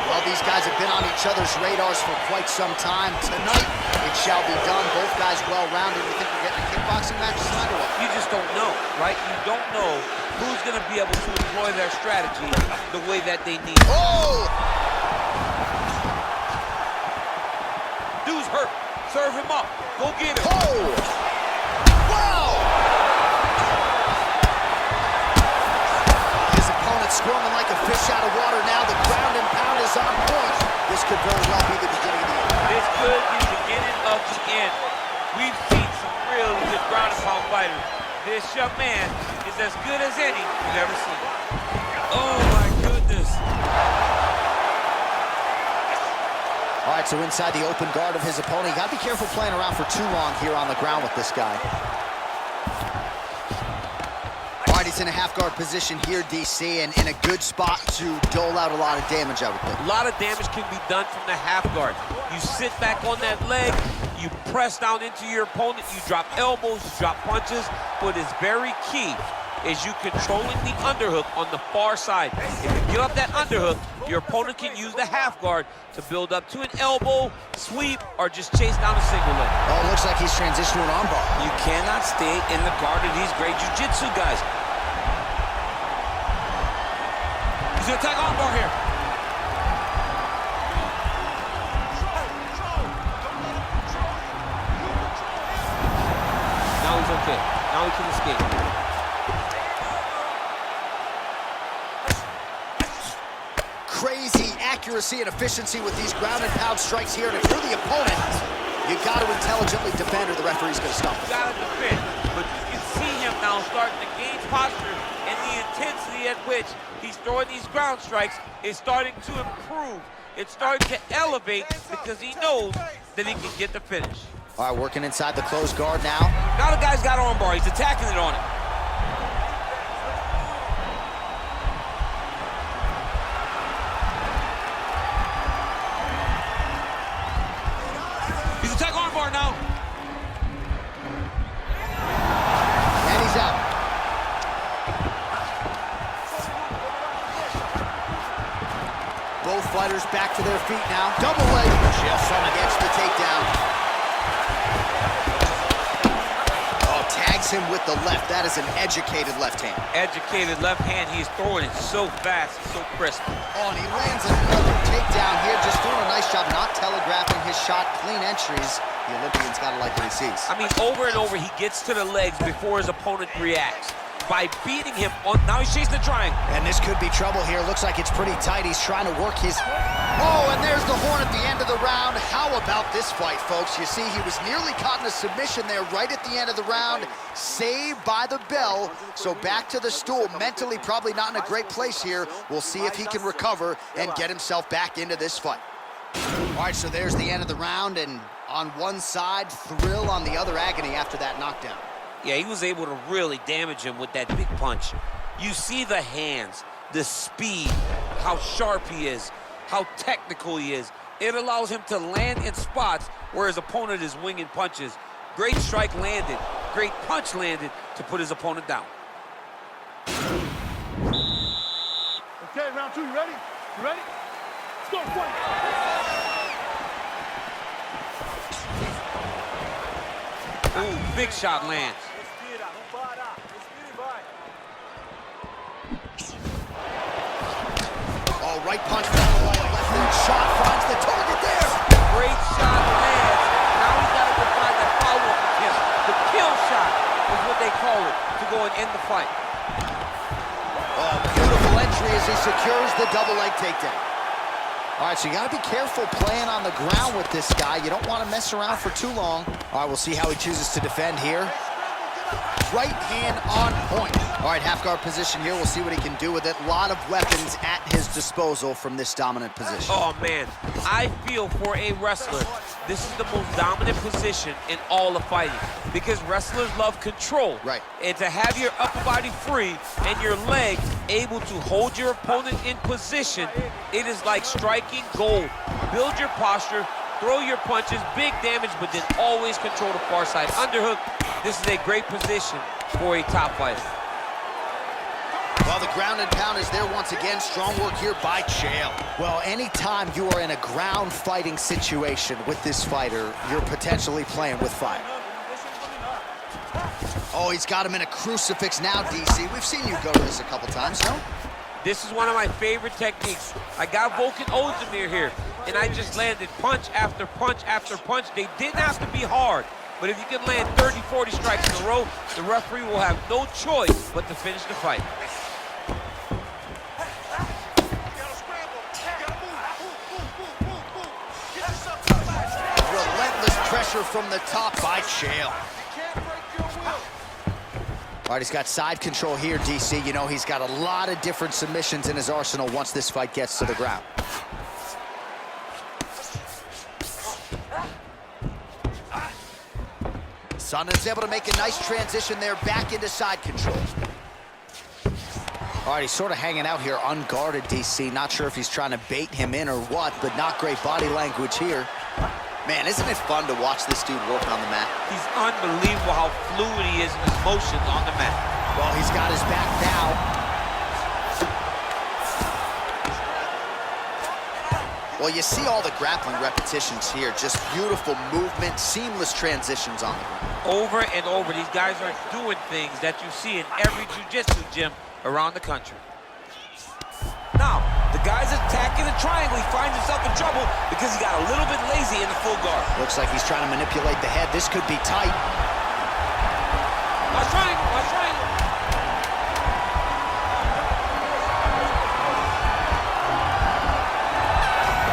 Well, these guys have been on each other's radars for quite some time. Tonight, it shall be done. Both guys well-rounded. You think we're getting a kickboxing match tonight or what? You just don't know, right? You don't know who's going to be able to employ their strategy the way that they need. Oh! Dude's hurt. Serve him up. Go get him. Oh! Wow! His opponent squirming like a fish out of water now. The ground and pound is on point. This could very well be the beginning of the end. This could be the beginning of the end. We've seen some really good ground and pound fighters. This young man is as good as any you've ever seen. Oh, my goodness. All right, so inside the open guard of his opponent. You got to be careful playing around for too long here on the ground with this guy. All right, he's in a half-guard position here, DC, and in a good spot to dole out a lot of damage, I would think. A lot of damage can be done from the half guard. You sit back on that leg, you press down into your opponent, you drop elbows, you drop punches. What is very key is you controlling the underhook on the far side. If you give up that underhook, your opponent can use the half guard to build up to an elbow, sweep, or just chase down a single leg. Oh, it looks like he's transitioned to an armbar. You cannot stay in the guard of these great jiu-jitsu guys. He's gonna attack armbar here. Now he's okay. Now he can escape. Crazy accuracy and efficiency with these ground and pound strikes here. And if you're the opponent, you got to intelligently defend or the referee's going to stop it. You got to defend, but you can see him now starting to gain posture, and the intensity at which he's throwing these ground strikes is starting to improve. It's starting to elevate because he knows that he can get the finish. All right, working inside the closed guard now. Now the guy's got armbar. He's attacking it on him. He's attacking armbar now. And he's out. Both fighters back to their feet now. Double leg. Sonnen gets the takedown. Oh, tags him with the left. That is an educated left hand. Educated left hand. He's throwing it so fast, so crisp. Oh, and he lands another takedown here. Just doing a nice job not telegraphing his shot. Clean entries. The Olympian's got to like what he sees. I mean, over and over, he gets to the legs before his opponent reacts. By beating him on, now he's chasing the triangle. And this could be trouble here. Looks like it's pretty tight. He's trying to work his... Oh, and there's the horn at the end of the round. How about this fight, folks? You see, he was nearly caught in a submission there right at the end of the round. Saved by the bell. So back to the stool. Mentally probably not in a great place here. We'll see if he can recover and get himself back into this fight. All right, so there's the end of the round. And on one side, thrill, on the other, agony after that knockdown. Yeah, he was able to really damage him with that big punch. You see the hands, the speed, how sharp he is, how technical he is. It allows him to land in spots where his opponent is winging punches. Great strike landed, great punch landed to put his opponent down. Okay, round two, you ready? You ready? Let's go, fight! Ooh, big shot lands. Oh, right punch, left hand shot finds the target there. Great shot lands. Now he's got to define that follow-up attempt. The kill shot is what they call it to go and end the fight. Oh, beautiful entry as he secures the double leg takedown. All right, so you got to be careful playing on the ground with this guy. You don't want to mess around for too long. All right, we'll see how he chooses to defend here. Right hand on point. All right, half guard position here. We'll see what he can do with it. A lot of weapons at his disposal from this dominant position. Oh, man. I feel for a wrestler, this is the most dominant position in all of fighting because wrestlers love control. Right. And to have your upper body free and your legs able to hold your opponent in position, it is like striking gold. Build your posture, throw your punches, big damage, but then always control the far side underhook. This is a great position for a top fighter. Well, the ground and pound is there once again. Strong work here by Chael. Well, anytime you are in a ground fighting situation with this fighter, you're potentially playing with fire. Oh, he's got him in a crucifix now, DC. We've seen you go to this a couple times, no? This is one of my favorite techniques. I got Volkan Ozdemir here, and I just landed punch after punch after punch. They didn't have to be hard, but if you can land 30, 40 strikes in a row, the referee will have no choice but to finish the fight. Relentless pressure from the top by Chael. All right, he's got side control here, DC. You know, he's got a lot of different submissions in his arsenal once this fight gets to the ground. Sonnen's able to make a nice transition there back into side control. All right, he's sort of hanging out here unguarded, DC. Not sure if he's trying to bait him in or what, but not great body language here. Man, isn't it fun to watch this dude work on the mat? He's unbelievable how fluid he is in his motions on the mat. Well, he's got his back now. Well, you see all the grappling repetitions here. Just beautiful movement, seamless transitions on it. Over and over, these guys are doing things that you see in every jiu-jitsu gym around the country. Now, the guy's attacking the triangle. He finds himself in trouble because he got a little bit lazy in the full guard. Looks like he's trying to manipulate the head. This could be tight. Watch triangle, watch triangle.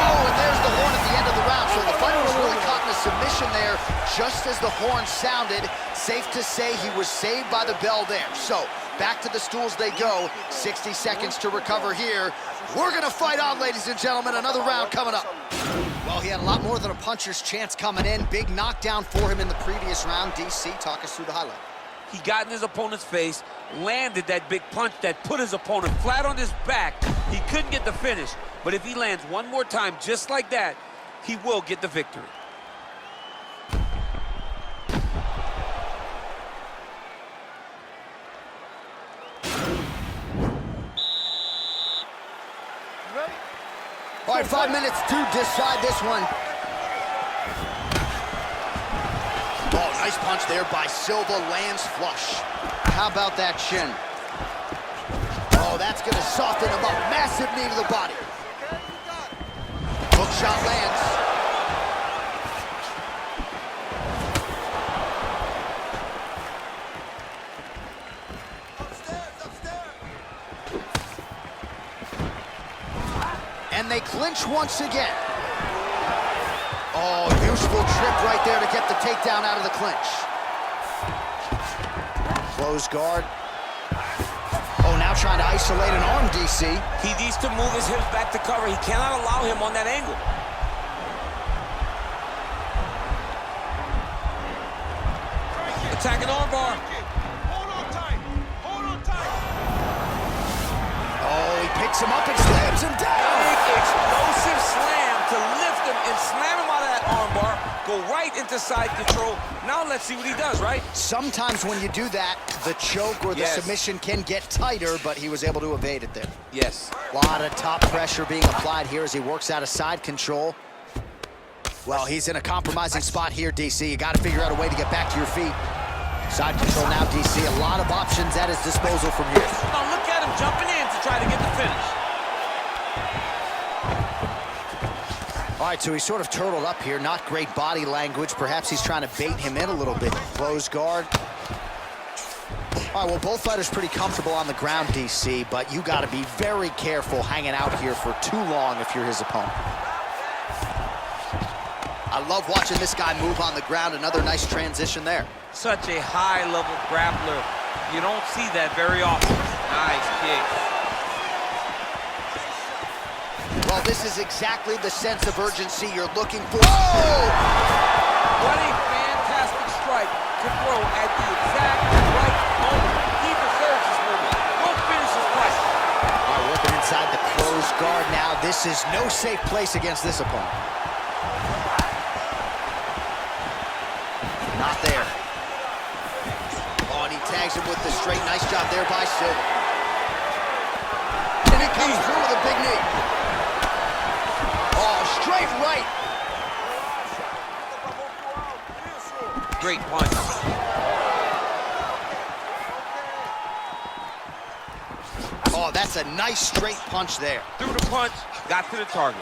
Oh, and there's the horn at the end of the round. So the fighter was really caught in a submission there just as the horn sounded. Safe to say he was saved by the bell there. So back to the stools they go. 60 seconds to recover here. We're gonna fight on, ladies and gentlemen. Another round coming up. Well, he had a lot more than a puncher's chance coming in. Big knockdown for him in the previous round. DC, talk us through the highlight. He got in his opponent's face, landed that big punch that put his opponent flat on his back. He couldn't get the finish, but if he lands one more time just like that, he will get the victory. All right, 5 minutes to decide this one. Oh, nice punch there by Silva, lands flush. How about that shin? Oh, that's gonna soften him up. Massive knee to the body. Hook shot lands. And they clinch once again. Oh, useful trip right there to get the takedown out of the clinch. Close guard. Oh, now trying to isolate an arm, DC. He needs to move his hips back to cover. He cannot allow him on that angle. Attacking armbar. Hold on tight. Hold on tight. Oh, he picks him up and slams him down. Big explosive slam to lift him and slam him out of that armbar. Go right into side control. Now let's see what he does, right? Sometimes when you do that, the choke or the submission can get tighter, but he was able to evade it there. Yes. A lot of top pressure being applied here as he works out of side control. Well, he's in a compromising spot here, DC. You got to figure out a way to get back to your feet. Side control now, DC. A lot of options at his disposal from here. Now look at him jumping in to try to get the finish. All right, so he's sort of turtled up here. Not great body language. Perhaps he's trying to bait him in a little bit. Close guard. All right, well, both fighters pretty comfortable on the ground, DC, but you got to be very careful hanging out here for too long if you're his opponent. I love watching this guy move on the ground. Another nice transition there. Such a high-level grappler. You don't see that very often. Nice kick. Well, this is exactly the sense of urgency you're looking for. Oh! What a fantastic strike to throw at the exact right moment. He deserves this moment. Go finish his fight. All right, working inside the closed guard now. This is no safe place against this opponent. Not there. Oh, and he tags him with the straight. Nice job there by Silva. he comes through with a big knee. Oh, straight right. Great punch. Oh, that's a nice straight punch there. Threw the punch, got to the target.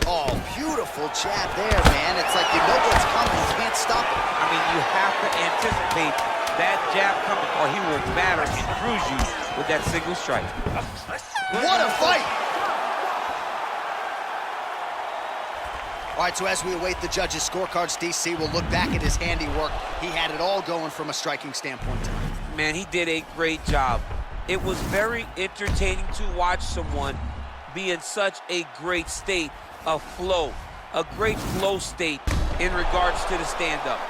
Oh, beautiful jab there, man. It's like you know what's coming. You can't stop it. I mean, you have to anticipate that jab coming, or he will batter and cruise you with that single strike. What a fight! All right, so as we await the judges' scorecards, DC will look back at his handiwork. He had it all going from a striking standpoint tonight. Man, he did a great job. It was very entertaining to watch someone be in such a great state of flow, a great flow state in regards to the stand-up.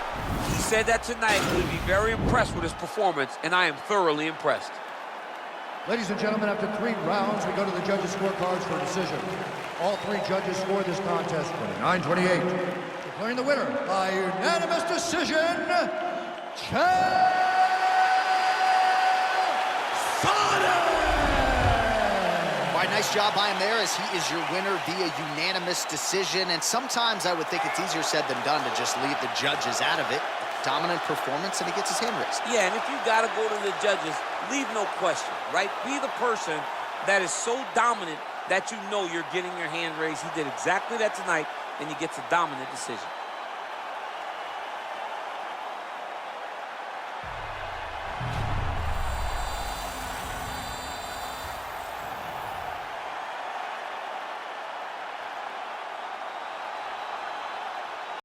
He said that tonight he would be very impressed with his performance, and I am thoroughly impressed. Ladies and gentlemen, after 3 rounds, we go to the judges' scorecards for a decision. All 3 judges scored this contest 29-28. Declaring the winner by unanimous decision, All right, nice job by him there, as he is your winner via unanimous decision. And sometimes I would think it's easier said than done to just leave the judges out of it. Dominant performance, and he gets his hand raised. Yeah, and if you got to go to the judges, leave no question, right? Be the person that is so dominant that you know you're getting your hand raised. He did exactly that tonight, and he gets a dominant decision.